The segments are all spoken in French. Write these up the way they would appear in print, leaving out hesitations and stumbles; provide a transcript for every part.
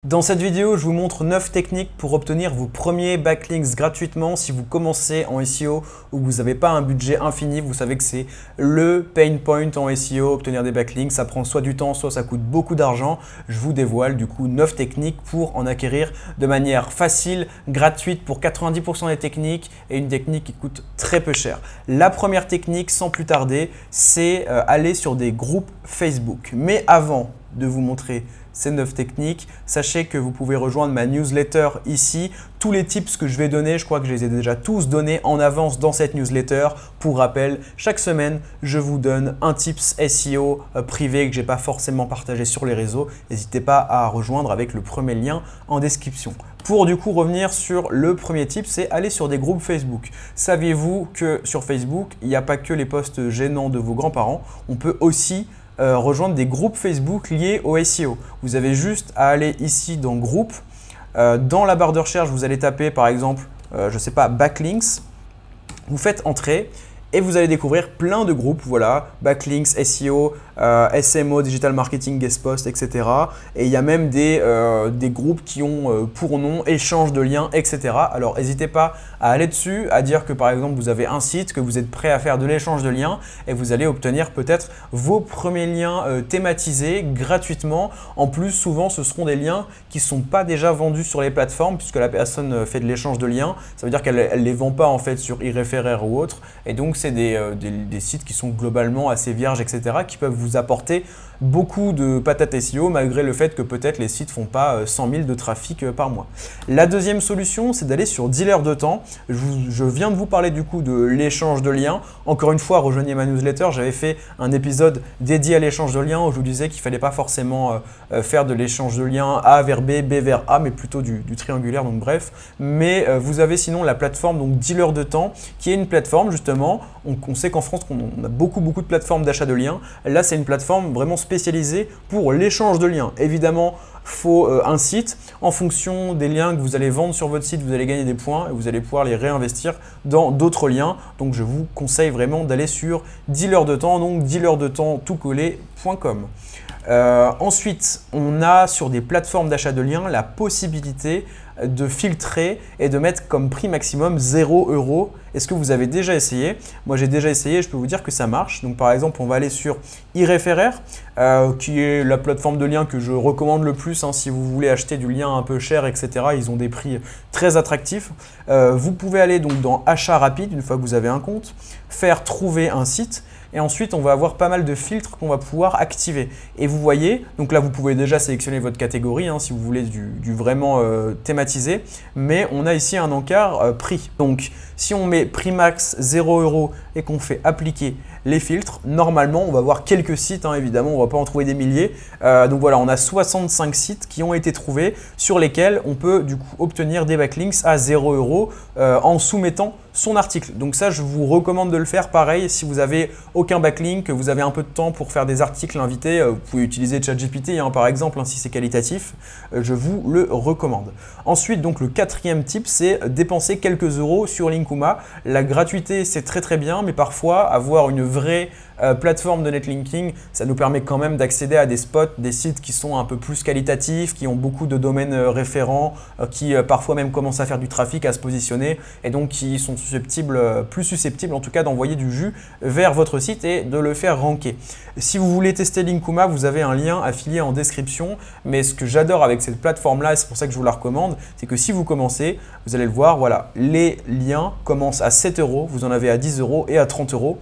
Dans cette vidéo, je vous montre 9 techniques pour obtenir vos premiers backlinks gratuitement si vous commencez en SEO ou que vous n'avez pas un budget infini. Vous savez que c'est le pain point en SEO, obtenir des backlinks. Ça prend soit du temps, soit ça coûte beaucoup d'argent. Je vous dévoile du coup 9 techniques pour en acquérir de manière facile, gratuite pour 90% des techniques et une technique qui coûte très peu cher. La première technique, sans plus tarder, c'est aller sur des groupes Facebook. Mais avant de vous montrer ces 9 techniques, sachez que vous pouvez rejoindre ma newsletter ici. Tous les tips que je vais donner, je crois que je les ai déjà tous donnés en avance dans cette newsletter. Pour rappel, chaque semaine, je vous donne un tips SEO privé que je n'ai pas forcément partagé sur les réseaux. N'hésitez pas à rejoindre avec le premier lien en description. Pour du coup revenir sur le premier tip, c'est aller sur des groupes Facebook. Saviez-vous que sur Facebook, il n'y a pas que les posts gênants de vos grands-parents, on peut aussi rejoindre des groupes Facebook liés au SEO. Vous avez juste à aller ici dans Groupe. Dans la barre de recherche, vous allez taper par exemple, je ne sais pas, Backlinks. Vous faites Entrée et vous allez découvrir plein de groupes. Voilà, Backlinks, SEO, SMO, Digital Marketing, Guest Post, etc. Et il y a même des groupes qui ont pour nom échange de liens, etc. Alors, n'hésitez pas à aller dessus, à dire que par exemple, vous avez un site, que vous êtes prêt à faire de l'échange de liens et vous allez obtenir peut-être vos premiers liens thématisés gratuitement. En plus, souvent, ce seront des liens qui ne sont pas déjà vendus sur les plateformes puisque la personne fait de l'échange de liens. Ça veut dire qu'elle ne les vend pas en fait sur eReferrer ou autre. Et donc, c'est des sites qui sont globalement assez vierges, etc. qui peuvent vous apporter beaucoup de patates SEO malgré le fait que peut-être les sites ne font pas 100 000 de trafic par mois. La deuxième solution, c'est d'aller sur Dealer de temps. Je viens de vous parler du coup de l'échange de liens. Encore une fois, rejoignez ma newsletter. J'avais fait un épisode dédié à l'échange de liens où je vous disais qu'il ne fallait pas forcément faire de l'échange de liens A vers B, B vers A, mais plutôt du triangulaire, donc bref. Mais vous avez sinon la plateforme donc Dealer de temps qui est une plateforme justement. On sait qu'en France, on a beaucoup de plateformes d'achat de liens. Là, c'est une plateforme vraiment spécialisée pour l'échange de liens. Évidemment, il faut un site. En fonction des liens que vous allez vendre sur votre site, vous allez gagner des points et vous allez pouvoir les réinvestir dans d'autres liens. Donc, je vous conseille vraiment d'aller sur Dealer de temps, donc dealerdetemps.com. Ensuite, on a sur des plateformes d'achat de liens la possibilité de filtrer et de mettre comme prix maximum 0 €. Est-ce que vous avez déjà essayé? Moi, j'ai déjà essayé, je peux vous dire que ça marche. Donc, par exemple, on va aller sur eReferrer, qui est la plateforme de liens que je recommande le plus si vous voulez acheter du lien un peu cher, etc. Ils ont des prix très attractifs. Vous pouvez aller donc dans Achat rapide, une fois que vous avez un compte, faire trouver un site. Et ensuite, on va avoir pas mal de filtres qu'on va pouvoir activer. Et vous voyez, donc là, vous pouvez déjà sélectionner votre catégorie si vous voulez du vraiment thématisé. Mais on a ici un encart prix. Donc, si on met prix max 0 € et qu'on fait appliquer les filtres, normalement, on va voir quelques sites. Évidemment, on ne va pas en trouver des milliers. Donc voilà, on a 65 sites qui ont été trouvés sur lesquels on peut du coup obtenir des backlinks à 0 € en soumettant son article. Donc ça, je vous recommande de le faire pareil si vous avez aucun backlink, que vous avez un peu de temps pour faire des articles invités. Vous pouvez utiliser ChatGPT par exemple si c'est qualitatif. Je vous le recommande. Ensuite, donc le quatrième tip, c'est dépenser quelques euros sur Linkuma. La gratuité, c'est très bien, mais parfois avoir une vraie plateforme de netlinking, ça nous permet quand même d'accéder à des spots, des sites qui sont un peu plus qualitatifs, qui ont beaucoup de domaines référents, qui parfois même commencent à faire du trafic, à se positionner et donc qui sont plus susceptibles en tout cas d'envoyer du jus vers votre site et de le faire ranker. Si vous voulez tester Linkuma, vous avez un lien affilié en description, mais ce que j'adore avec cette plateforme-là, c'est pour ça que je vous la recommande, c'est que si vous commencez, vous allez le voir, voilà, les liens commencent à 7 €, vous en avez à 10 € et à 30 €.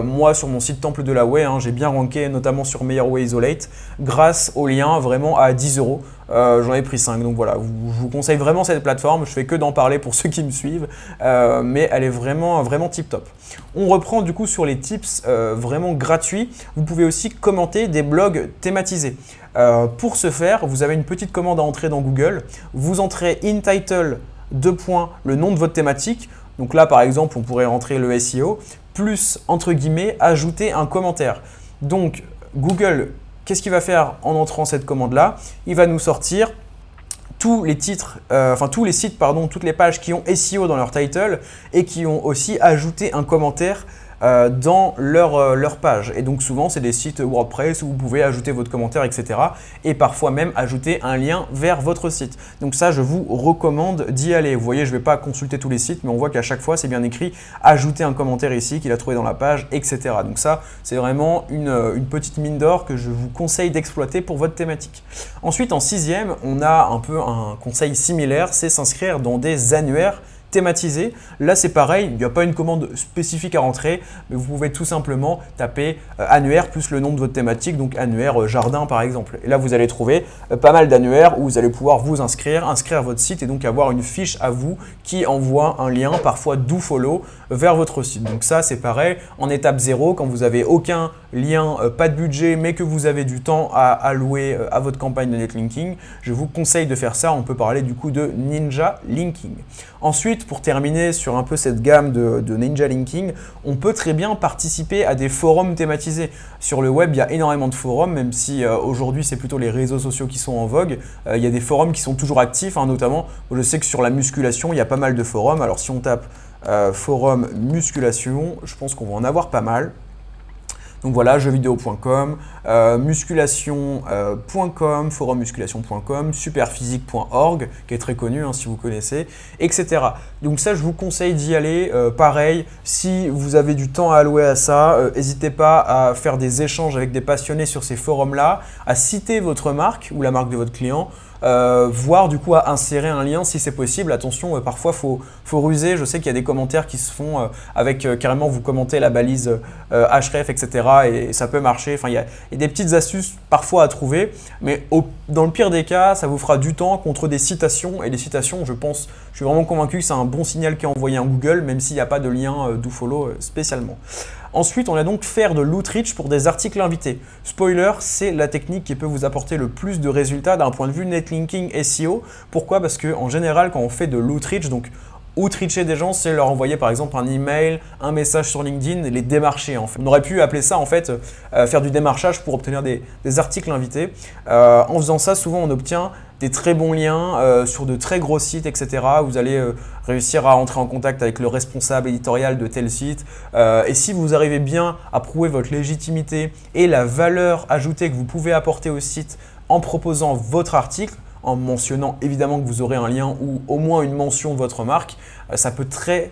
Moi, sur mon site Temple de la Way, j'ai bien ranké, notamment sur Meilleur Way Isolate, grâce aux liens vraiment à 10 €. J'en ai pris 5, donc voilà, je vous conseille vraiment cette plateforme. Je fais que d'en parler pour ceux qui me suivent, mais elle est vraiment tip top. On reprend du coup sur les tips vraiment gratuits. Vous pouvez aussi commenter des blogs thématisés. Pour ce faire, vous avez une petite commande à entrer dans Google. Vous entrez in title, le nom de votre thématique. Donc là, par exemple, on pourrait rentrer le SEO, plus, entre guillemets, ajouter un commentaire. Donc, Google, qu'est-ce qu'il va faire en entrant cette commande-là? Il va nous sortir tous les titres, tous les sites, toutes les pages qui ont SEO dans leur title et qui ont aussi ajouté un commentaire dans leur page. Et donc souvent, c'est des sites WordPress où vous pouvez ajouter votre commentaire, etc. Et parfois même ajouter un lien vers votre site. Donc ça, je vous recommande d'y aller. Vous voyez, je ne vais pas consulter tous les sites, mais on voit qu'à chaque fois, c'est bien écrit « Ajouter un commentaire ici qu'il a trouvé dans la page », etc. Donc ça, c'est vraiment une petite mine d'or que je vous conseille d'exploiter pour votre thématique. Ensuite, en 6e, on a un peu un conseil similaire, c'est s'inscrire dans des annuaires thématisé. Là, c'est pareil, il n'y a pas une commande spécifique à rentrer, mais vous pouvez tout simplement taper annuaire plus le nom de votre thématique, donc annuaire jardin par exemple. Et là, vous allez trouver pas mal d'annuaires où vous allez pouvoir vous inscrire votre site et donc avoir une fiche à vous qui envoie un lien, parfois do follow, vers votre site. Donc ça, c'est pareil, en étape 0, quand vous n'avez aucun lien, pas de budget, mais que vous avez du temps à allouer à votre campagne de netlinking, je vous conseille de faire ça. On peut parler du coup de Ninja Linking. Ensuite, pour terminer sur un peu cette gamme de Ninja Linking, on peut très bien participer à des forums thématisés. Sur le web, il y a énormément de forums, même si aujourd'hui, c'est plutôt les réseaux sociaux qui sont en vogue. Il y a des forums qui sont toujours actifs, hein, notamment, je sais que sur la musculation, il y a pas mal de forums. Alors, si on tape forum musculation, je pense qu'on va en avoir pas mal. Donc voilà, jeuxvideo.com, musculation.com, forummusculation.com, superphysique.org, qui est très connu hein, si vous connaissez, etc. Donc ça, je vous conseille d'y aller. Pareil, si vous avez du temps à allouer à ça, n'hésitez pas à faire des échanges avec des passionnés sur ces forums-là, à citer votre marque ou la marque de votre client, voire du coup à insérer un lien si c'est possible. Attention, parfois il faut ruser. Je sais qu'il y a des commentaires qui se font avec carrément vous commentez la balise href, etc. et ça peut marcher. Enfin, il y a des petites astuces parfois à trouver, mais dans le pire des cas, ça vous fera du temps contre des citations. Et les citations, je suis vraiment convaincu que c'est un bon signal qui est envoyé en Google, même s'il n'y a pas de lien dofollow spécialement. Ensuite, on a donc faire de l'outreach pour des articles invités. Spoiler, c'est la technique qui peut vous apporter le plus de résultats d'un point de vue netlinking SEO. Pourquoi? Parce qu'en général, quand on fait de l'outreach, donc outreacher des gens, c'est leur envoyer par exemple un email, un message sur LinkedIn et les démarcher. En fait. On aurait pu appeler ça en fait faire du démarchage pour obtenir des articles invités. En faisant ça, souvent on obtient des très bons liens sur de très gros sites, etc. Vous allez réussir à entrer en contact avec le responsable éditorial de tel site. Et si vous arrivez bien à prouver votre légitimité et la valeur ajoutée que vous pouvez apporter au site en proposant votre article, en mentionnant évidemment que vous aurez un lien ou au moins une mention de votre marque, ça peut très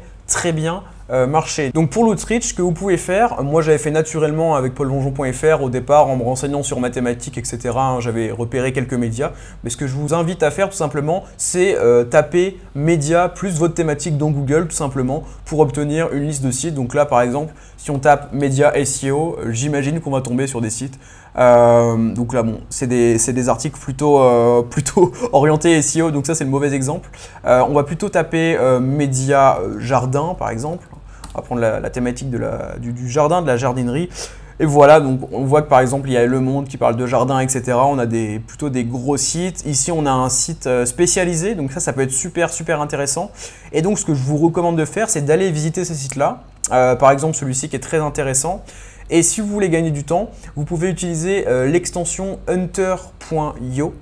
bien marcher. Donc pour l'outreach, ce que vous pouvez faire, moi j'avais fait naturellement avec paulvonjon.fr au départ en me renseignant sur mathématiques, etc. J'avais repéré quelques médias, mais ce que je vous invite à faire tout simplement, c'est taper médias plus votre thématique dans Google tout simplement pour obtenir une liste de sites. Donc là par exemple, si on tape médias SEO, j'imagine qu'on va tomber sur des sites. Donc là bon, c'est des articles plutôt orientés SEO, donc ça c'est le mauvais exemple. On va plutôt taper médias jardin par exemple. On va prendre la thématique du jardin, de la jardinerie. Et voilà, donc on voit que par exemple il y a Le Monde qui parle de jardin, etc. On a plutôt des gros sites. Ici on a un site spécialisé, donc ça peut être super intéressant. Et donc ce que je vous recommande de faire, c'est d'aller visiter ces sites-là. Par exemple celui-ci qui est très intéressant. Et si vous voulez gagner du temps, vous pouvez utiliser l'extension hunter.io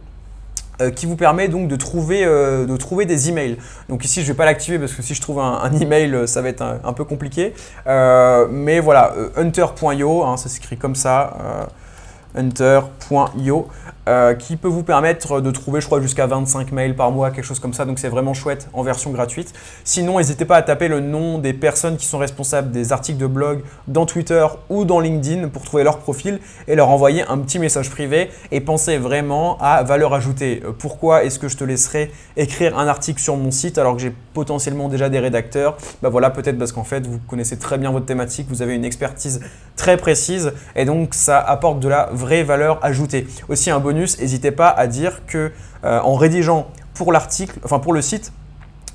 qui vous permet donc de trouver des emails. Donc ici, je ne vais pas l'activer parce que si je trouve un email, ça va être un peu compliqué. Mais voilà, hunter.io, hein, ça s'écrit comme ça, hunter.io, qui peut vous permettre de trouver, je crois, jusqu'à 25 mails par mois, quelque chose comme ça. Donc c'est vraiment chouette en version gratuite. Sinon, n'hésitez pas à taper le nom des personnes qui sont responsables des articles de blog dans Twitter ou dans LinkedIn pour trouver leur profil et leur envoyer un petit message privé. Et pensez vraiment à valeur ajoutée. Pourquoi est-ce que je te laisserai écrire un article sur mon site alors que j'ai potentiellement déjà des rédacteurs? Bah voilà, peut-être parce qu'en fait, vous connaissez très bien votre thématique, vous avez une expertise très précise et donc ça apporte de la vraie valeur ajoutée. Aussi un bonus, n'hésitez pas à dire que en rédigeant pour l'article, enfin pour le site,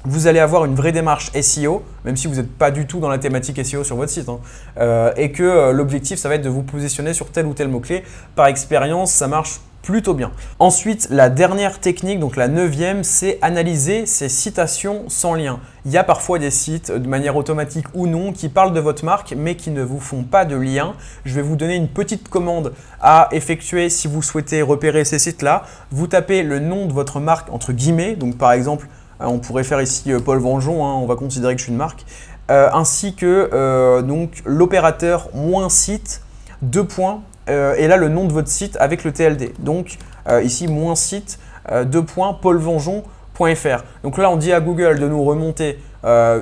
vous allez avoir une vraie démarche SEO, même si vous n'êtes pas du tout dans la thématique SEO sur votre site, hein, et que l'objectif, ça va être de vous positionner sur tel ou tel mot-clé. Par expérience, ça marche plutôt bien. Ensuite, la dernière technique, donc la 9e, c'est analyser ces citations sans lien. Il y a parfois des sites, de manière automatique ou non, qui parlent de votre marque, mais qui ne vous font pas de lien. Je vais vous donner une petite commande à effectuer si vous souhaitez repérer ces sites-là. Vous tapez le nom de votre marque entre guillemets, donc par exemple, on pourrait faire ici Paul Vengeon, hein, on va considérer que je suis une marque. ainsi que donc l'opérateur -site, 2 points, et là le nom de votre site avec le TLD. Donc ici -site, 2 points, paulvengeon.fr. Donc là on dit à Google de nous remonter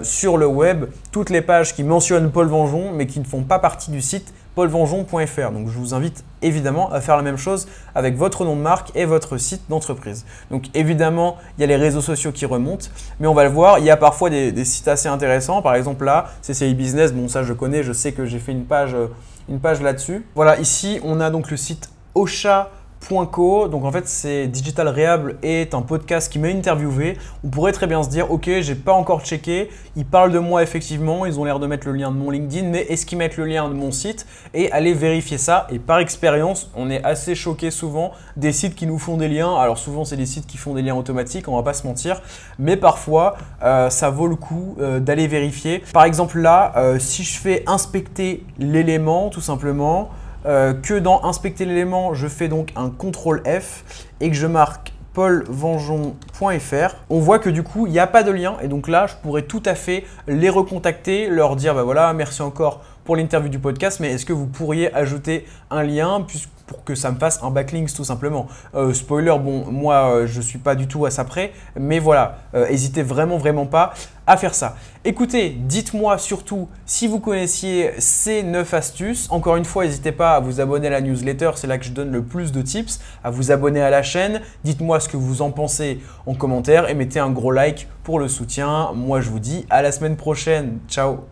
sur le web toutes les pages qui mentionnent Paul Vengeon mais qui ne font pas partie du site paulvengeon.fr. Donc je vous invite évidemment à faire la même chose avec votre nom de marque et votre site d'entreprise. Donc évidemment, il y a les réseaux sociaux qui remontent, mais on va le voir, il y a parfois des sites assez intéressants. Par exemple là, CCI Business, bon ça je connais, je sais que j'ai fait une page là-dessus. Voilà, ici on a donc le site Ocha.co. Donc en fait, c'est Digital Rehab est un podcast qui m'a interviewé. On pourrait très bien se dire, ok, j'ai pas encore checké, ils parlent de moi effectivement, ils ont l'air de mettre le lien de mon LinkedIn, mais est-ce qu'ils mettent le lien de mon site? Et aller vérifier ça. Et par expérience, on est assez choqué souvent des sites qui nous font des liens. Alors souvent, c'est des sites qui font des liens automatiques, on va pas se mentir, mais parfois, ça vaut le coup d'aller vérifier. Par exemple là, si je fais inspecter l'élément, tout simplement, que dans inspecter l'élément, je fais donc un CTRL F et que je marque paulvengeon.fr, on voit que du coup, il n'y a pas de lien et donc là, je pourrais tout à fait les recontacter, leur dire bah voilà, merci encore pour l'interview du podcast, mais est-ce que vous pourriez ajouter un lien pour que ça me fasse un backlink tout simplement. Spoiler, bon, moi, je ne suis pas du tout à ça près, mais voilà, n'hésitez vraiment pas à faire ça. Écoutez, dites-moi surtout si vous connaissiez ces 9 astuces. Encore une fois, n'hésitez pas à vous abonner à la newsletter, c'est là que je donne le plus de tips, à vous abonner à la chaîne. Dites-moi ce que vous en pensez en commentaire et mettez un gros like pour le soutien. Moi, je vous dis à la semaine prochaine. Ciao!